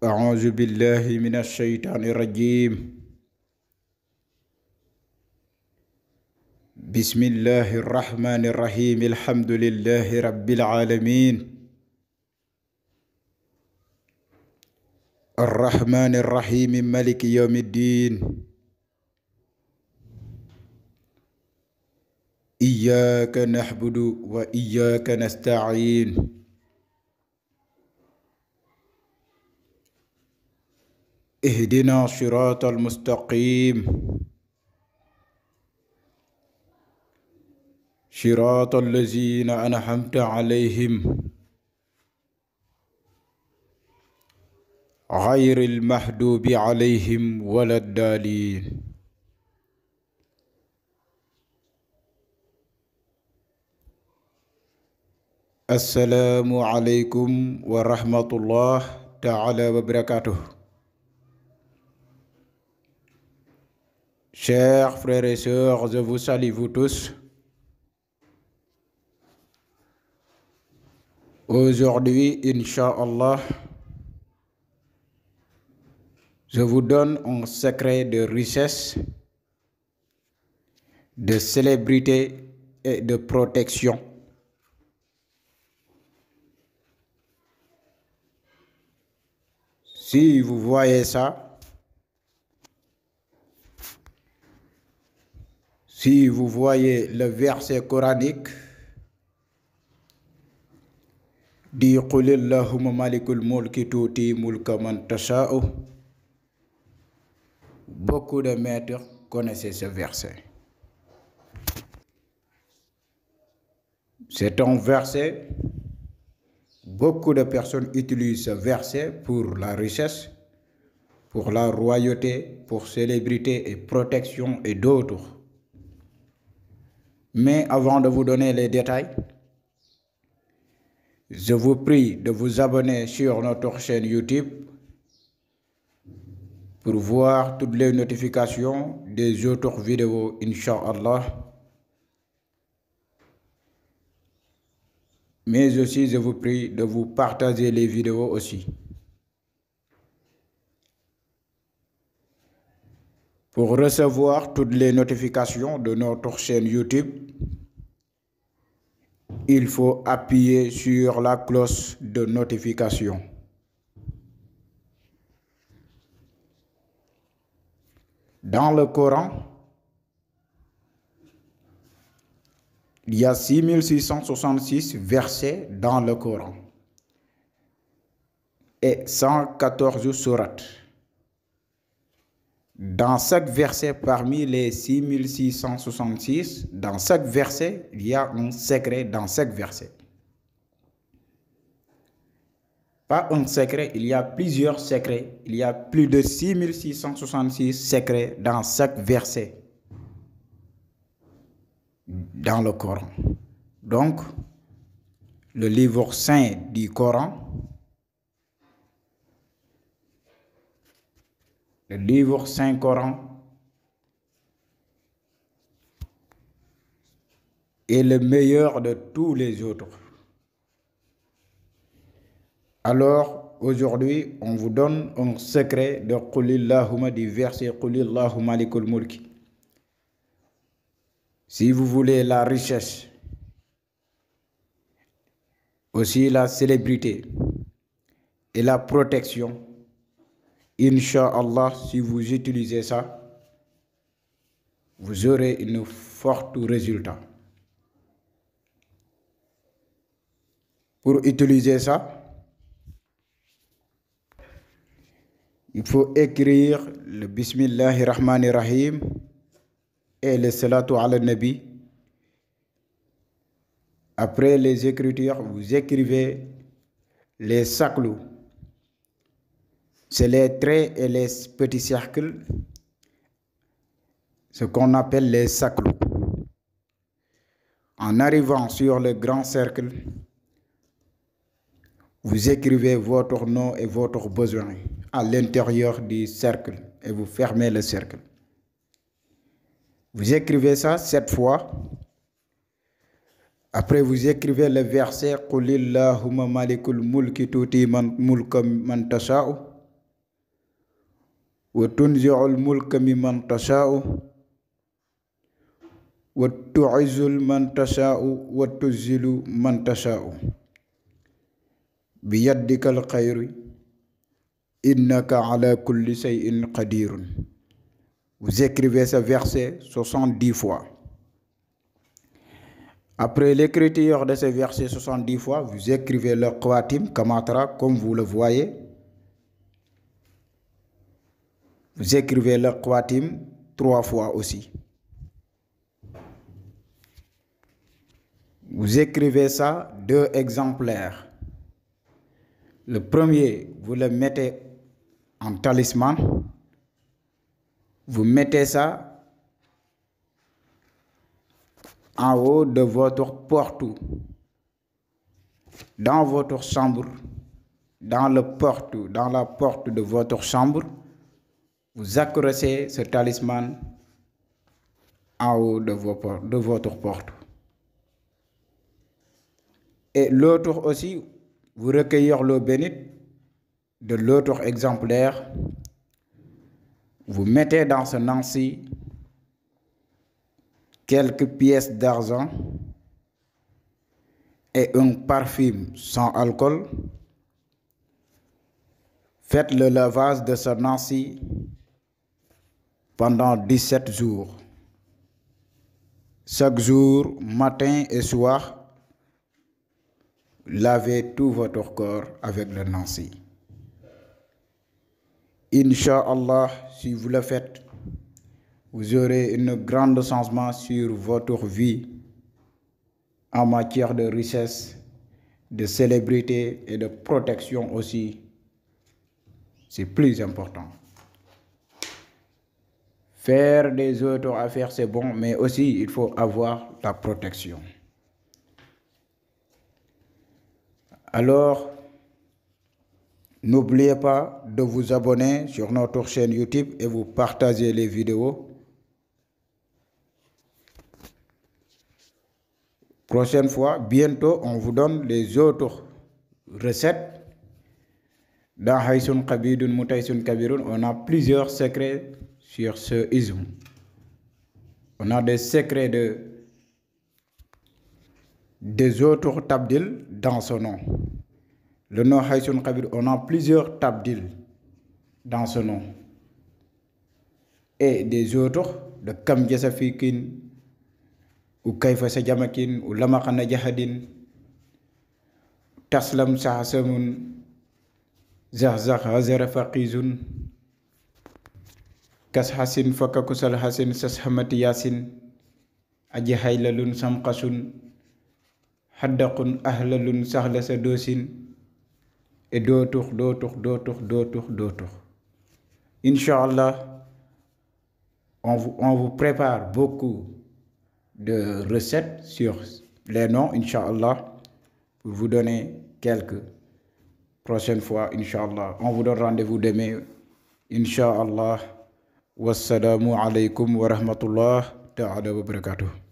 أعوذ بالله من الشيطان الرجيم. بسم الله الرحمن الرحيم. الحمد لله رب العالمين. الرحمن الرحيم مالك يوم الدين. إياك نعبد وإياك نستعين. اهدنا الصراط المستقيم. صراط الذين أنعمت عليهم غير المحجوب عليهم ولا الضالين. السلام عليكم ورحمة الله تعالى وبركاته. Chers frères et sœurs, je vous salue vous tous. Aujourd'hui, Inch'Allah, je vous donne un secret de richesse, de célébrité et de protection. Si vous voyez ça, si vous voyez le verset coranique dit Qul Allahumma malikul mulki tuuti mulka man tasha'u, beaucoup de maîtres connaissaient ce verset. C'est un verset, beaucoup de personnes utilisent ce verset pour la richesse, pour la royauté, pour célébrité et protection et d'autres. Mais avant de vous donner les détails, je vous prie de vous abonner sur notre chaîne YouTube pour voir toutes les notifications des autres vidéos, Inch'Allah. Mais aussi, je vous prie de vous partager les vidéos aussi. Pour recevoir toutes les notifications de notre chaîne YouTube, il faut appuyer sur la cloche de notification. Dans le Coran, il y a 6666 versets dans le Coran et 114 sourates. Dans chaque verset, parmi les 6666, dans chaque verset, il y a un secret dans chaque verset. Pas un secret, il y a plusieurs secrets. Il y a plus de 6666 secrets dans chaque verset dans le Coran. Donc, le livre saint du Coran, le livre Saint-Coran est le meilleur de tous les autres. Alors, aujourd'hui, on vous donne un secret de Qulillahumma, du verset Qulillahumma malikul mulki. Si vous voulez la richesse, aussi la célébrité et la protection, Inch'Allah, si vous utilisez ça, vous aurez un fort résultat. Pour utiliser ça, il faut écrire le Bismillahirrahmanirrahim et le Salatu ala Nabi. Après les écritures, vous écrivez les saklous. C'est les traits et les petits cercles, ce qu'on appelle les saklous. En arrivant sur le grand cercle, vous écrivez votre nom et votre besoin à l'intérieur du cercle et vous fermez le cercle. Vous écrivez ça 7 fois. Après, vous écrivez le verset Qulillahumma malikul mulki tuuti mulka man tasha'u. wa tunzi'ul mulka mimman tashaa'u wa tu'izzul man tashaa'u wa tuzillu man tashaa'u bi yaddikal khayru innaka ala kulli shay'in qadirun. Vous écrivez ce verset 70 fois. Après l'écriture de ce verset 70 fois, vous écrivez le Khawatim Kamatra comme vous le voyez. Vous écrivez le Khawatim 3 fois aussi. Vous écrivez ça 2 exemplaires. Le premier, vous le mettez en talisman. Vous mettez ça en haut de votre porte, dans votre chambre, dans la porte de votre chambre. Vous accrochez ce talisman en haut de votre porte. Et l'autre aussi, vous recueillez l'eau bénite de l'autre exemplaire. Vous mettez dans ce nancy quelques pièces d'argent et un parfum sans alcool. Faites le lavage de ce nancy pendant 17 jours. Chaque jour, matin et soir, lavez tout votre corps avec le nancy. Inch'Allah, si vous le faites, vous aurez un grand changement sur votre vie en matière de richesse, de célébrité et de protection aussi. C'est plus important. Faire des autres affaires, c'est bon, mais aussi il faut avoir la protection. Alors, n'oubliez pas de vous abonner sur notre chaîne YouTube et vous partager les vidéos. Prochaine fois, bientôt, on vous donne les autres recettes. Dans Haysun Kabidun Mutaysun Kabirun, on a plusieurs secrets sur ce ism. On a des secrets des autres tabdil dans ce nom. Le nom Haysun Kabir, on a plusieurs tabdil dans ce nom. Et des autres, de Kam Jasafikin, ou Kaifa Sajamakin, ou Lamakana Jahadin, Taslam Sahasamun, Zahzah Hazara Faqizun, Kas Hasin Fakakusal Hasin Sashamati Yasin, Aji Haylalun Samqasun, Haddaqun Ahlalun Sahla Sadosin, et d'autres. Inch'Allah, on vous prépare beaucoup de recettes sur les noms, Inch'Allah, pour vous donner quelques prochaines fois, Inch'Allah. On vous donne rendez-vous demain, Inch'Allah. Wassalamu alaikum wa rahmatullah ta'ala wa barakatuh.